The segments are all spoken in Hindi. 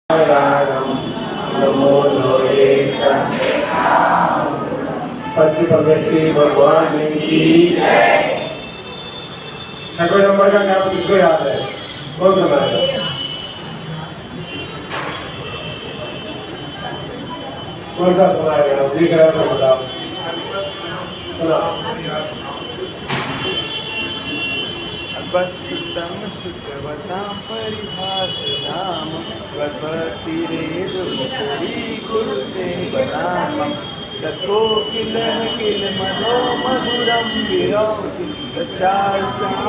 नमो पंचपरमेश्वरी भगवान की छठवें नंबर का नाम किसको याद है? कौन सुनाएगा? कौन सा सुनाएगा? दिख रहा है बताओ। सुना। बस्तुतम शुद्धवतां परिभाषितां वद्भक्तिरेदुपरि गुरुदेवनामं तत्कोकिलः किलमनो मधुरं विरौति तच्चार्चां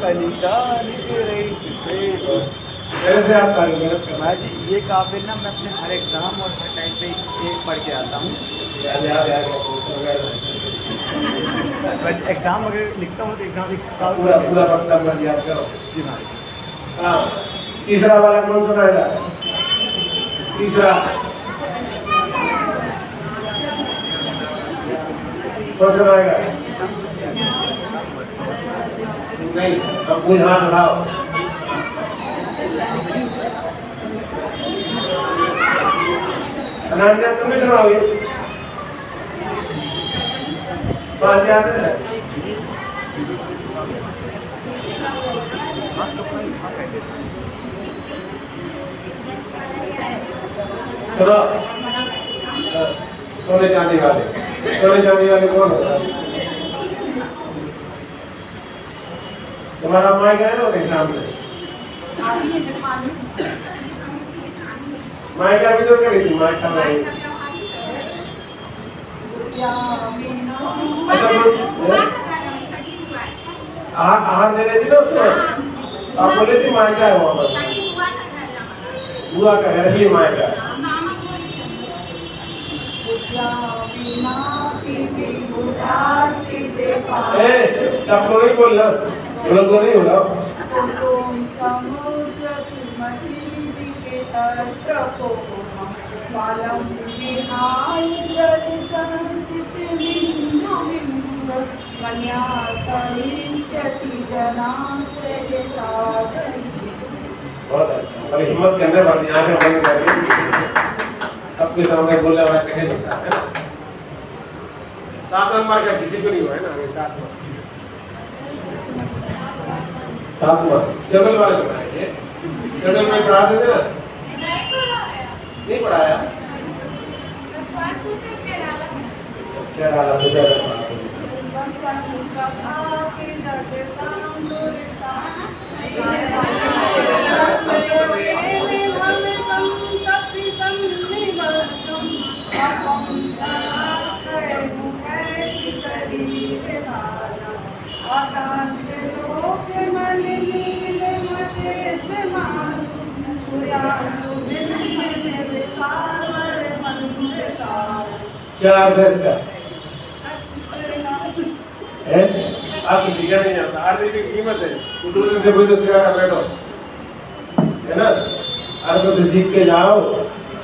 कलिकालिकरैः कैसे आप करेंगे? भाई जी ये काफी ना मैं अपने हर एग्जाम और हर टाइम पे ये पढ़ के आता हूँ। एग्जाम अगर लिखता हूँ तो एग्जाम पूरा पूरा वक्तव्य याद करो। जी भाई। हाँ, तीसरा वाला कौन सुनाएगा? तीसरा कौन सुनाएगा? नहीं, अब कोई हाथ उठाओ। अनान्या तुम भी सुनाओगे? बात याद है? सुनो, सोने चांदी वाले कौन होता है? तुम्हारा माँ गया ना होते सामने? माँ क्या विजय करी थी? माँ का भाई आहार दे रही थी ना उसमें। आप बोले थी माँ क्या है वहाँ पर? बुआ का है, असली माँ का। सबको नहीं बोलना, लोग को नहीं बोला। बहुत अच्छा, और हिम्मत करने वाली आंखें बंद करके सबके सामने बोलने वाला कहे नहीं था, है ना? 7 नंबर का किसी को नहीं हुआ है ना? 7 नंबर सेवल वाले सुनाएंगे। सेवल में पढ़ा देते ना? नहीं पढ़ाया? अच्छा डाला तो क्या करना? क्या अर्थ है इसका? आप किसी का नहीं जानता, अर्थ की कीमत है। दूसरे से कोई तो सिखाना बैठो, है ना? अर्थ तो सीख के जाओ।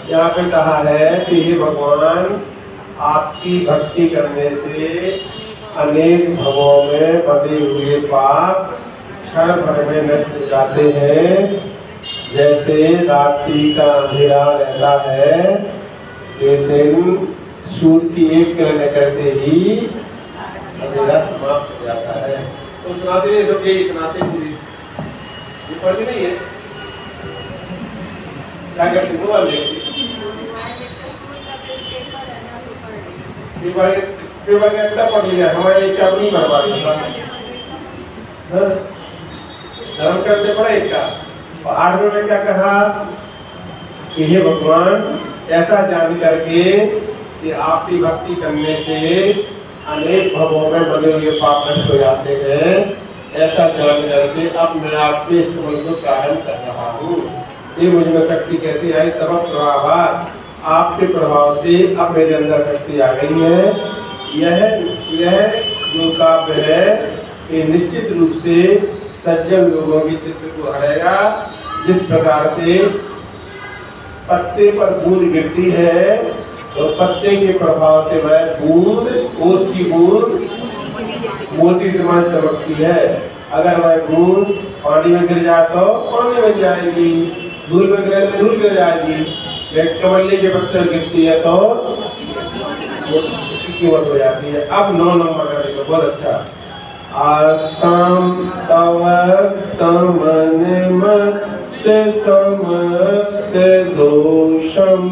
यहाँ पे कहा है कि हे भगवान, आपकी भक्ति करने से अनेक भवों में बधे हुए पाप क्षण भर में नष्ट हो जाते हैं। जैसे रात्रि का अंधेरा रहता है, लेकिन सूर्य की एक किरण करते ही अंधेरा समाप्त हो जाता है। तो सुनाते नहीं, सब यही सुनाते पूरी, ये पढ़ती नहीं है? क्या करती? मोबाइल देखती। पेपर के अंदर पढ़ लिया, हमारे क्या नहीं भरवा रही। धर्म करते पड़े एक का। 8वें में क्या कहा कि हे भगवान, ऐसा जान करके कि आपकी भक्ति करने से अनेक भवों में बने हुए पाप नष्ट हो जाते हैं, ऐसा जान करके अब मैं आपके स्तुति को प्रारंभ कर रहा हूँ। ये मुझ में शक्ति कैसी आई? सबब प्रभाव, आपके प्रभाव से अब मेरे अंदर शक्ति आ गई है। यह जो काव्य है ये निश्चित रूप से सज्जन लोगों के चित्त को हरेगा। जिस प्रकार से पत्ते पर बूंद गिरती है तो पत्ते के प्रभाव से वह बूंद, ओस की बूंद मोती समान चमकती है। अगर वह बूंद पानी में गिर जाए तो पानी में जाएगी। धूल में गिरे तो धूल गिर जाएगी, एक चमल्ली के पत्थर गिरती है तो उसकी कीमत हो जाती है। अब 9 नंबर का देखो, बहुत अच्छा। आस्ताम तवस्तमन मत समस्त दोषम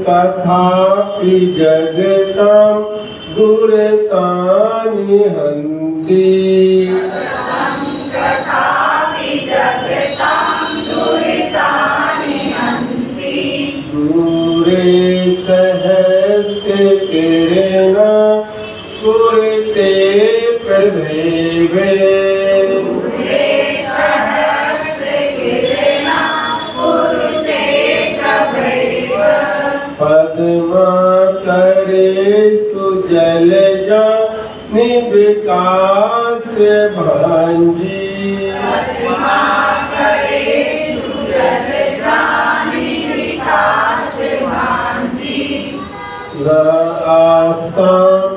तथापि जगतां दुरितानि हन्ति। दूरे सहस्य किरण कुरुते प्रभेवे। पद्माकरेषु जलजा निविकास भांजी। आस्ताम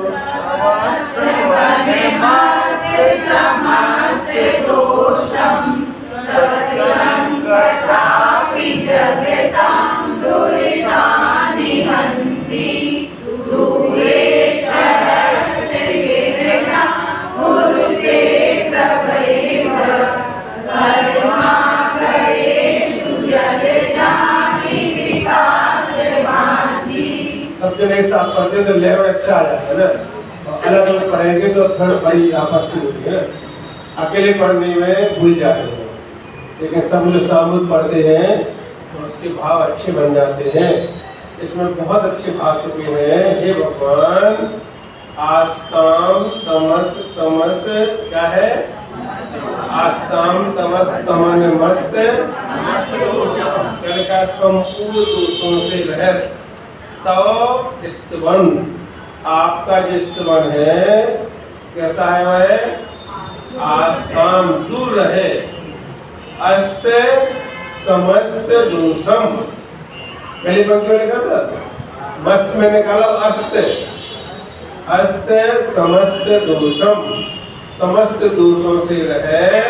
सबके नहीं साफ पढ़ते तो लेवल अच्छा आ जाता है ना, अलग अलग पढ़ेंगे तो थोड़ी बड़ी आपस में होती है ना। अकेले पढ़ने में भूल जाते हैं, लेकिन सब लोग सामूहिक पढ़ते हैं तो उसके भाव अच्छे बन जाते हैं। इसमें बहुत अच्छे भाव छुपे हैं। हे भगवान, आस्ताम तमस तमस क्या है? आस्ताम तमस तमन मस्त कल का संपूर्ण दोषों से रहित। तो स्तवन, आपका जो स्तवन है कैसा है? वह आस्ताम दूर रहे, अस्त समस्त दोषम। पहली पंक्ति में लिखा था, मस्त में निकाला अस्त, अस्त समस्त दोषम, समस्त दोषों से रहे।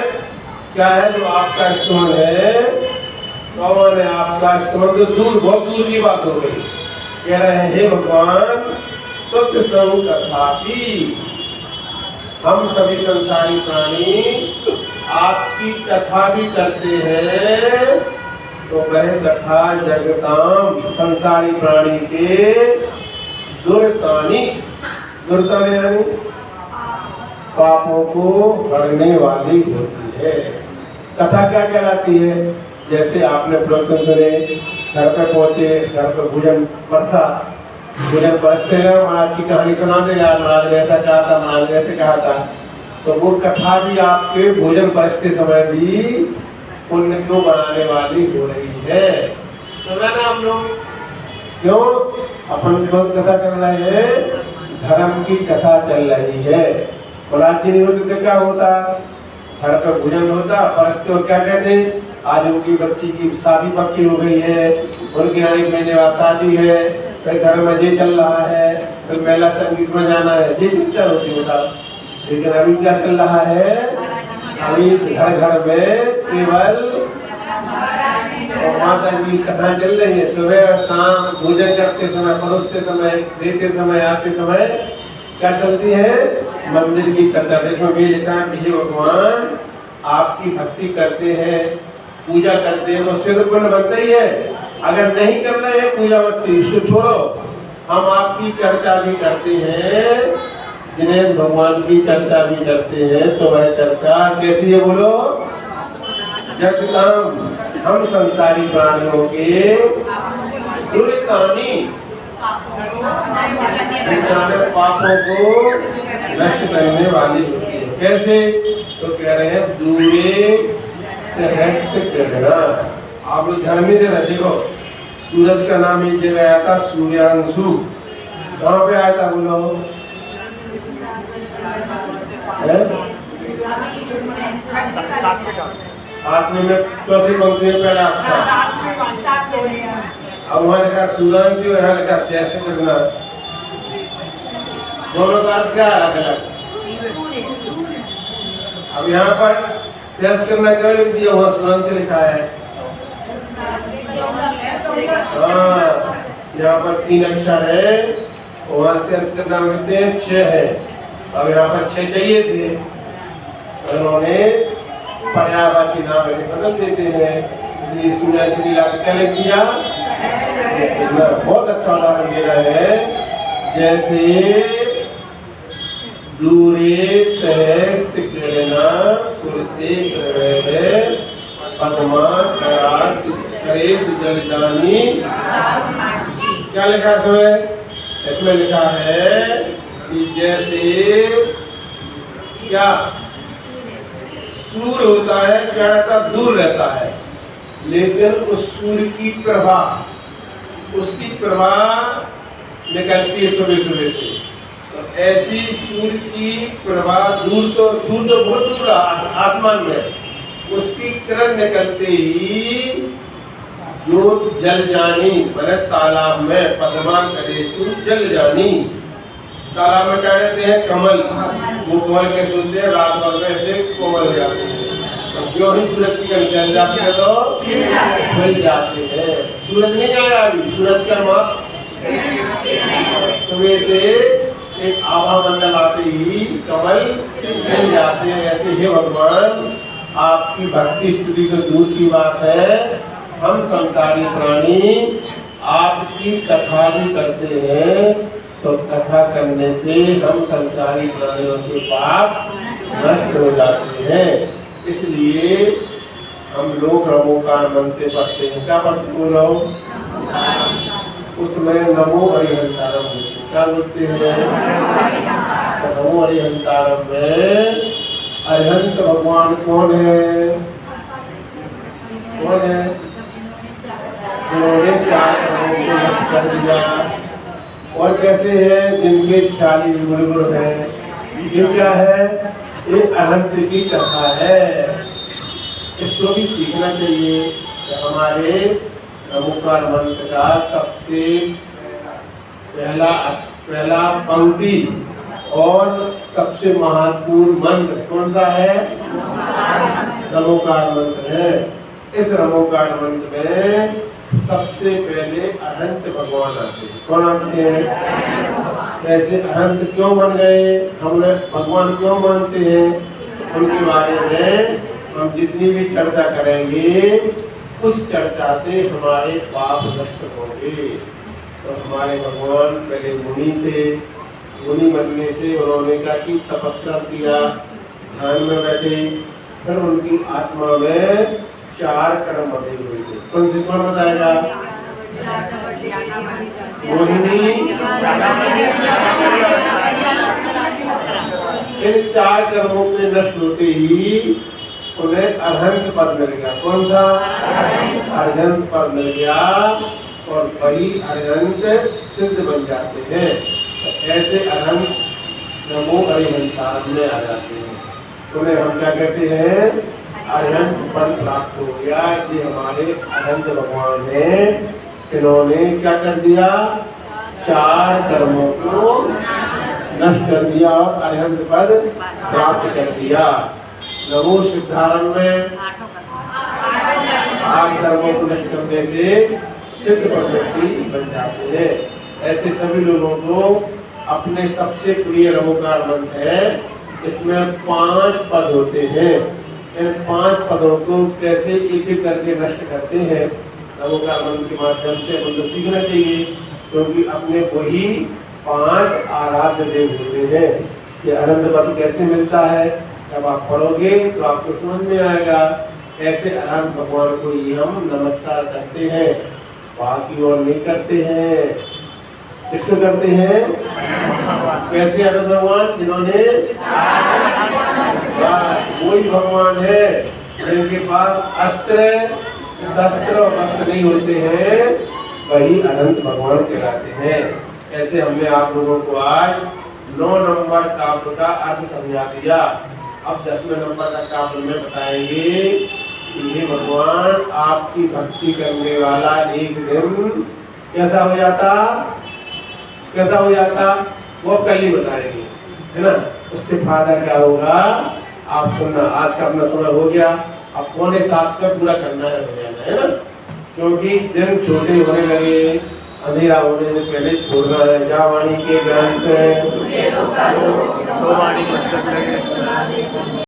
क्या है जो आपका स्तवन है? कौन है आपका स्तवन? तो दूर, बहुत दूर की बात हो गई। कह रहे हैं हे भगवान, सत्संग कथापि, हम सभी संसारी प्राणी आपकी कथा भी करते हैं, तो वह कथा जगताम संसारी प्राणी के दुर्तानी, दुर्तानी यानी पापों को हरने वाली होती है। कथा क्या कहलाती है? जैसे आपने प्रवचन सुने, घर पे पहुंचे, घर पे भोजन परसा, भोजन परसते गए, महाराज की कहानी सुना देगा, महाराज ने ऐसा कहा था, महाराज ने ऐसे कहा था। तो वो कथा भी आपके भोजन परसते समय भी पुण्य को बढ़ाने वाली हो रही है। तो ना हम लोग क्यों अपन कथा कर रहे हैं? धर्म की कथा चल रही है। महाराज जी नहीं होते तो क्या होता? घर पर भोजन होता, परसते और क्या कहते? आज उनकी बच्ची की शादी पक्की हो गई है, उनके यहाँ 1 महीने बाद शादी है, फिर घर में ये चल रहा है, फिर मेला संगीत में जाना है, ये चिंता होती होता। लेकिन अभी क्या चल रहा है? अभी घर घर में केवल माता जी की कथा चल रही है। सुबह शाम भोजन करते समय, परोसते समय, देते समय, आते समय क्या चलती है? मंदिर की कथा। इसमें भी लिखा है कि भगवान आपकी भक्ति करते हैं, पूजा करते हैं तो सिद्ध पुण्य बनता ही है। अगर नहीं कर रहे हैं पूजा भक्ति, इसको छोड़ो। हम आपकी चर्चा भी करते हैं, जिन्हें भगवान की चर्चा भी करते हैं, तो वह चर्चा कैसी है बोलो? जगताम, हम संसारी प्राणियों के दुर्तानी, पापों को नष्ट करने वाली होती है। कैसे? तो कह रहे हैं दूरे सहस्य ग्रहणा। आप लोग ध्यान नहीं दे रहे। देखो, सूरज का नाम एक जगह आया था सूर्यांशु, कहाँ पे आया था बोलो? आठवीं में चौथी पंक्ति में पहला अक्षर। अब वहाँ लिखा सूर्यांशु, यहाँ लिखा सहस्य ग्रहणा। दोनों का अर्थ क्या अलग अलग। अब यहाँ पर शेष करना क्या लिख दिया हुआ, सुनान से लिखा है। हाँ, यहाँ पर 3 अक्षर है, वहाँ शेष करना लिखते हैं 6 है। अब यहाँ पर 6 चाहिए थे, उन्होंने पर्यायवाची नाम ऐसे बदल देते हैं, इसलिए सुना श्री लाभ क्या लिख दिया। बहुत अच्छा उदाहरण दे रहे हैं, जैसे दूरे सहस्त्र किरणा कुरुते प्रवेदे पद्मा करास करेश जलदानी। क्या लिखा है इसमें? लिखा है कि जैसे क्या सूर्य होता है, क्या रहता है, दूर रहता है, लेकिन उस सूर्य की प्रभा, उसकी प्रभा निकलती है सुबह सुबह से, तो ऐसी सूर्य की प्रभा दूर, तो सूर्य तो बहुत दूर आसमान में, उसकी किरण निकलते ही जो जल जानी मैंने तालाब में पद्मा करेशु जल जानी, तालाब में क्या कहते हैं, कमल, वो कमल के सुनते हैं रात भर में ऐसे कोमल हो जाते हैं, और जो ही सूरज की किरण जल जाती है तो मिल जाते हैं। सूरज नहीं आया अभी, सूरज का माप सुबह से एक आभा मंडल आते ही कमल मिल जाते हैं। ऐसे ही भगवान आपकी भक्ति स्तुति तो दूर की बात है, हम संसारी प्राणी आपकी कथा भी करते हैं, तो कथा करने से हम संसारी प्राणियों के पाप नष्ट हो जाते हैं। इसलिए हम लोग रमोकार मंत्र पढ़ते हैं। क्या पढ़ते बोलो? उसमें नमो हरिहंतारम होते, क्या बोलते हैं? नमो हरिहंतारम में अरिहंत भगवान कौन है? कौन है? उन्होंने 4 करोड़ को नष्ट कर दिया। और कैसे है? जिनके 40 गुण है। ये क्या है? ये अनंत की कथा है, इसको भी सीखना चाहिए। तो हमारे नमोकार मंत्र का सबसे पहला पंक्ति और सबसे महत्वपूर्ण मंत्र कौन सा है? नमोकार मंत्र है। इस नमोकार मंत्र में सबसे पहले अनंत भगवान आते हैं। कौन आते हैं? ऐसे अनंत क्यों बन गए? हमने भगवान क्यों मानते हैं? उनके बारे में हम जितनी भी चर्चा करेंगे, उस चर्चा से हमारे पाप नष्ट होंगे। तो हमारे भगवान पहले मुनि थे, मुनि बनने से उन्होंने क्या की? तपस्या किया, ध्यान में बैठे, फिर उनकी आत्मा में 4 कर्म बने हुए थे। कौन से कौन बताएगा? मोहिनी। इन 4 कर्मों के नष्ट होते ही उन्हें अरहंत पद मिल गया। कौन सा? अरहंत पद मिल गया, और वही अरहंत सिद्ध बन जाते हैं। तो ऐसे अरहंत नमो अरिहंतारम में आ जाते हैं। उन्हें हम क्या कहते हैं? अरहंत पद प्राप्त हो गया। ये हमारे अरहंत भगवान हैं, इन्होंने क्या कर दिया? 4 कर्मों को नष्ट कर दिया और अरहंत पद प्राप्त कर दिया। नमो सिद्धारंभ में 8 कर्मों को नष्ट करने से सिद्ध पद बन जाते हैं। ऐसे सभी लोगों को अपने सबसे प्रिय नमोकार मंत्र है, इसमें 5 पद होते हैं। इन 5 पदों को कैसे एक एक करके नष्ट करते हैं, नमोकार मंत्र के माध्यम से हमको सीखना चाहिए, क्योंकि अपने वही 5 आराध्य देव होते हैं। ये अनंत पद कैसे मिलता है, जब आप पढ़ोगे तो आपको समझ में आएगा। ऐसे अनंत भगवान को ही हम नमस्कार करते हैं, बाकी और नहीं करते हैं। किसको करते हैं? कैसे अनंत भगवान? जिन्होंने वही भगवान है जिनके पास अस्त्र शस्त्र और वस्त्र नहीं होते हैं, वही अनंत भगवान कहलाते हैं। ऐसे हमने आप लोगों को आज 9 नंबर काव्य का अर्थ समझा दिया। अब 10वें नंबर का काव्य में बताएंगे कि ये भगवान आपकी भक्ति करने वाला एक दिन कैसा हो जाता? कैसा हो जाता? वो कल ही बताएंगे, है ना। उससे फायदा क्या होगा आप सुनना। आज का अपना समय हो गया, अब 6:45 का पूरा करना है, हो जाना है ना, क्योंकि दिन छोटे होने लगे, अंधेरा होने से पहले छोड़ना है। जा वाणी के ग्रंथ तो वाणी पुस्तक लगे